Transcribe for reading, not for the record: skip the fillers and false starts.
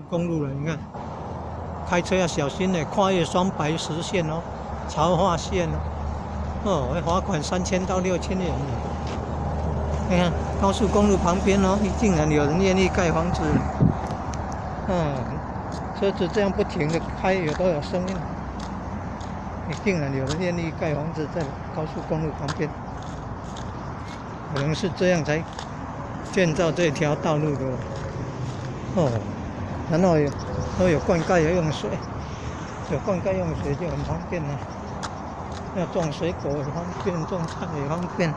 公路了，你看，开车要小心呢，跨越双白实线哦，潮化线哦，会罚款3000到6000元。你看高速公路旁边哦，竟然有人愿意盖房子，车子这样不停的开，有都有声音。竟然有人愿意盖房子在高速公路旁边，可能是这样才建造这条道路的然后都有灌溉用水，有灌溉用水就很方便了。要种水果也方便，种菜也方便。